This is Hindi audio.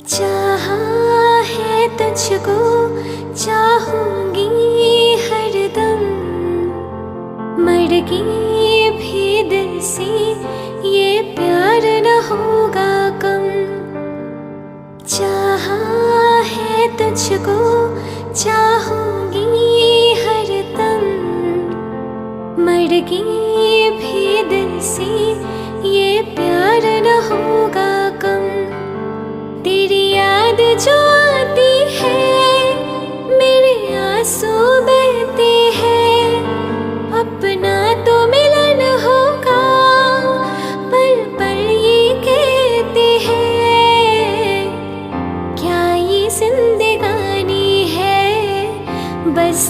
चाहा है तुझको, चाहूंगी हरदम, मरगी भी दिल से ये प्यार न होगा कम। चाहा है तुझको, चाहूंगी हरदम, मरगी भी दिल से ये प्यार न होगा कम। तेरी याद जो आती है, मेरे आंसू बहते हैं। अपना तो मिलन होगा, पल पल ये कहते हैं। क्या ये जिंदगानी है, बस